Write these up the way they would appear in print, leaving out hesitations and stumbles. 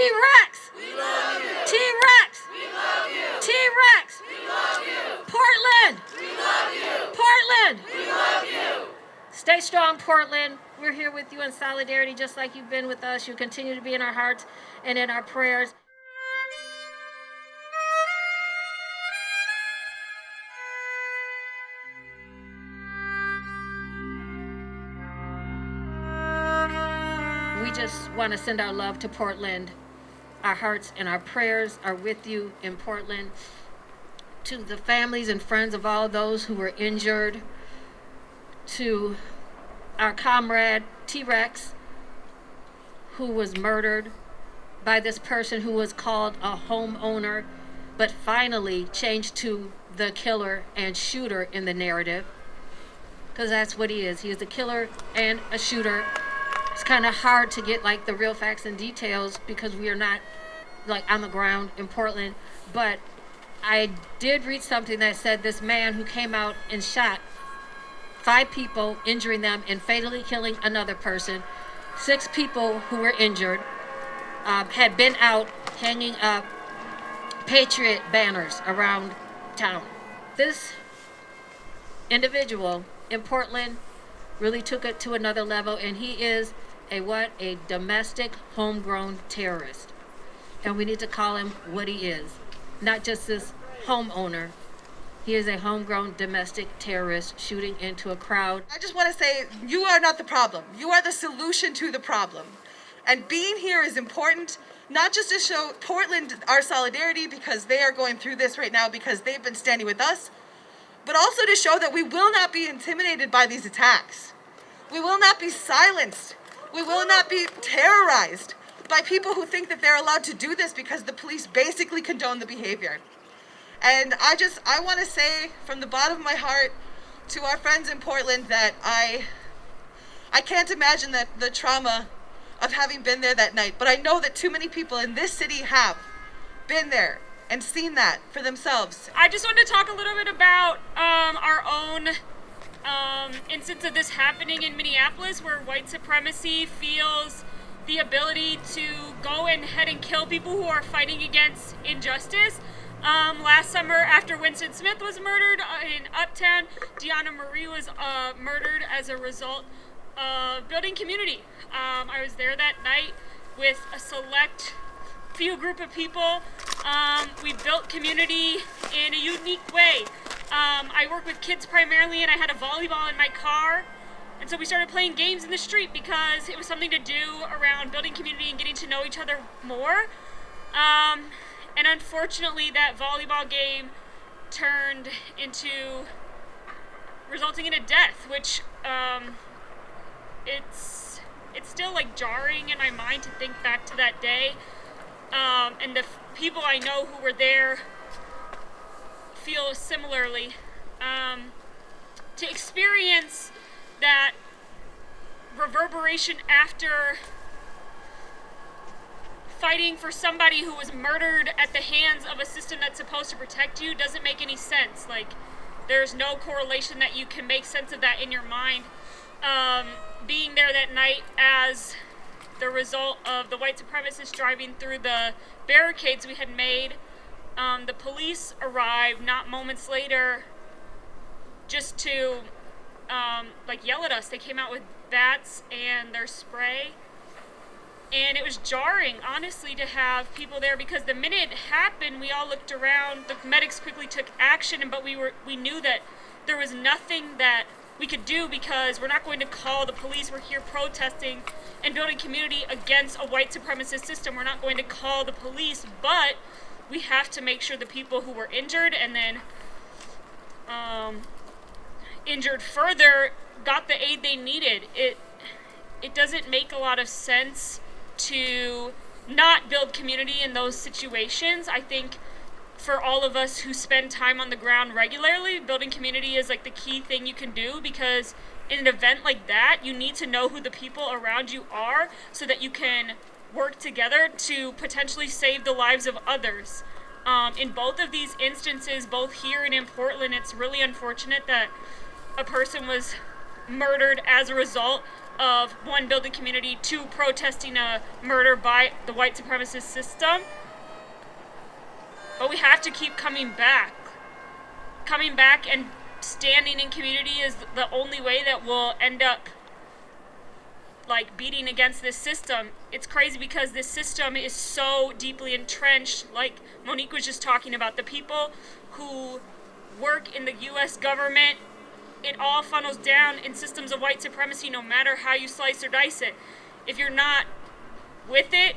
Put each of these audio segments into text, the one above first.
T-Rex! We love you! T-Rex! We love you! T-Rex! We love you! Portland! We love you! Portland! We love you! Stay strong, Portland. We're here with you in solidarity, just like you've been with us. You continue to be in our hearts and in our prayers. We just want to send our love to Portland. Our hearts and our prayers are with you in Portland. To the families and friends of all those who were injured, to our comrade T-Rex, who was murdered by this person who was called a homeowner, but finally changed to the killer and shooter in the narrative, because that's what he is. He is a killer and a shooter. It's kind of hard to get like the real facts and details because we are not like on the ground in Portland, but I did read something that said this man who came out and shot 5 people, injuring them and fatally killing another person, 6 people who were injured, had been out hanging up Patriot banners around town. This individual in Portland really took it to another level, and he is a domestic homegrown terrorist. And we need to call him what he is, not just this homeowner. He is a homegrown domestic terrorist shooting into a crowd. I just want to say, you are not the problem. You are the solution to the problem. And being here is important, not just to show Portland our solidarity because they are going through this right now because they've been standing with us, but also to show that we will not be intimidated by these attacks. We will not be silenced. We will not be terrorized by people who think that they're allowed to do this because the police basically condone the behavior. And I want to say from the bottom of my heart to our friends in Portland that I can't imagine that the trauma of having been there that night, but I know that too many people in this city have been there and seen that for themselves. I just wanted to talk a little bit about our own instance of this happening in Minneapolis, where white supremacy feels the ability to go ahead and kill people who are fighting against injustice. Last summer, after Winston Smith was murdered in Uptown, Deanna Marie was murdered as a result of building community. I was there that night with a select few group of people. We built community in a unique way. I work with kids primarily, and I had a volleyball in my car. And so we started playing games in the street because it was something to do around building community and getting to know each other more. And unfortunately, that volleyball game turned into resulting in a death, which it's still like jarring in my mind to think back to that day. And the people I know who were there feel similarly. To experience that reverberation after fighting for somebody who was murdered at the hands of a system that's supposed to protect you doesn't make any sense. Like, there's no correlation that you can make sense of that in your mind. Being there that night as the result of the white supremacists driving through the barricades we had made, the police arrived not moments later just to yell at us. They came out with bats and their spray. And it was jarring, honestly, to have people there, because the minute it happened, we all looked around. The medics quickly took action, but we knew that there was nothing that we could do because we're not going to call the police. We're here protesting and building community against a white supremacist system. We're not going to call the police, but we have to make sure the people who were injured and then injured further got the aid they needed. It doesn't make a lot of sense to not build community in those situations. I think for all of us who spend time on the ground regularly, building community is like the key thing you can do, because in an event like that, you need to know who the people around you are so that you can work together to potentially save the lives of others. In both of these instances, both here and in Portland, it's really unfortunate that a person was murdered as a result of one, building community, two, protesting a murder by the white supremacist system. But we have to keep coming back. Coming back and standing in community is the only way that we'll end up like beating against this system. It's crazy because this system is so deeply entrenched. Like Monique was just talking about, the people who work in the US government, it all funnels down in systems of white supremacy, no matter how you slice or dice it. If you're not with it,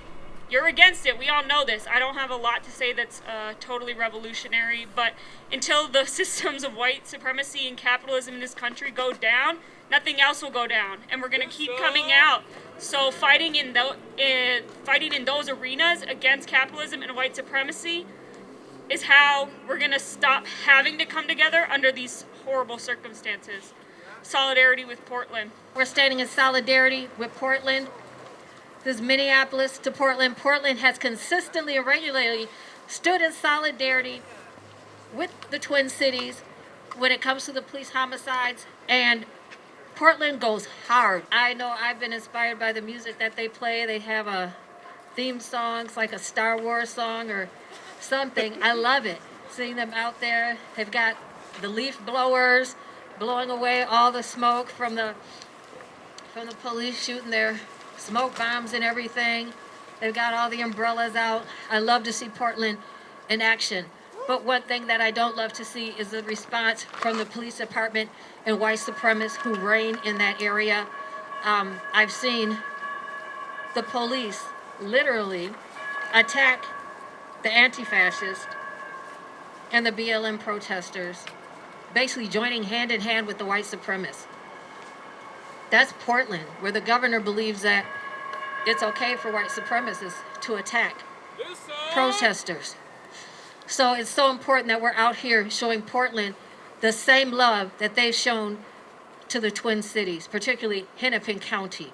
you're against it. We all know this. I don't have a lot to say that's totally revolutionary, but until the systems of white supremacy and capitalism in this country go down, nothing else will go down, and we're gonna keep coming out. So fighting in those arenas against capitalism and white supremacy is how we're gonna stop having to come together under these horrible circumstances. Solidarity with Portland. We're standing in solidarity with Portland. This is Minneapolis to Portland. Portland has consistently and regularly stood in solidarity with the Twin Cities when it comes to the police homicides, and Portland goes hard. I know I've been inspired by the music that they play. They have a theme songs like a Star Wars song or something. I love it. Seeing them out there. They've got the leaf blowers blowing away all the smoke from the police shooting their smoke bombs and everything. They've got all the umbrellas out. I love to see Portland in action. But one thing that I don't love to see is the response from the police department and white supremacists who reign in that area. I've seen the police literally attack the anti-fascists and the BLM protesters, basically joining hand in hand with the white supremacists. That's Portland, where the governor believes that it's okay for white supremacists to attack protesters. So it's so important that we're out here showing Portland the same love that they've shown to the Twin Cities, particularly Hennepin County,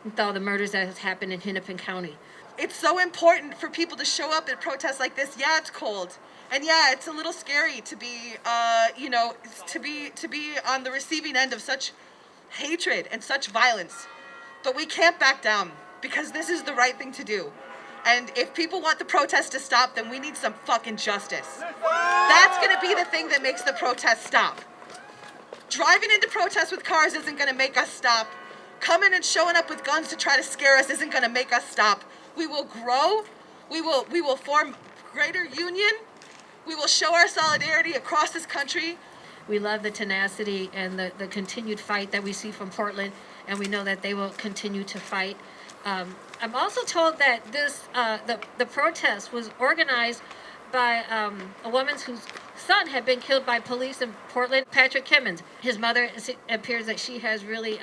with all the murders that has happened in Hennepin County. It's so important for people to show up at protests like this. Yeah, it's cold. And yeah, it's a little scary to be, to be on the receiving end of such hatred and such violence. But we can't back down because this is the right thing to do. And if people want the protest to stop, then we need some fucking justice. That's gonna be the thing that makes the protest stop. Driving into protests with cars isn't gonna make us stop. Coming and showing up with guns to try to scare us isn't gonna make us stop. We will grow, we will form greater union, we will show our solidarity across this country. We love the tenacity and the continued fight that we see from Portland, and we know that they will continue to fight. I'm also told that this the protest was organized by a woman whose son had been killed by police in Portland, Patrick Kimmons. His mother, it appears that she has really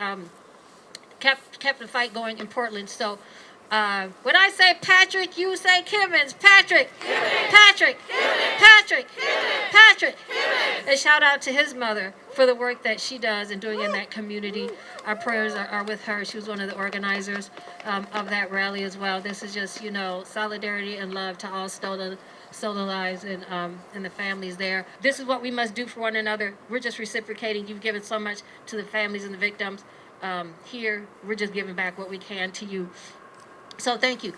kept the fight going in Portland. So when I say Patrick, you say Kimmons. Patrick! Kimmons. Patrick! Kimmons. Patrick! Kimmons. Patrick! Kimmons. And shout out to his mother for the work that she does and doing in that community. Our prayers are with her. She was one of the organizers of that rally as well. This is just, solidarity and love to all stolen lives and the families there. This is what we must do for one another. We're just reciprocating. You've given so much to the families and the victims. Here, we're just giving back what we can to you. So thank you.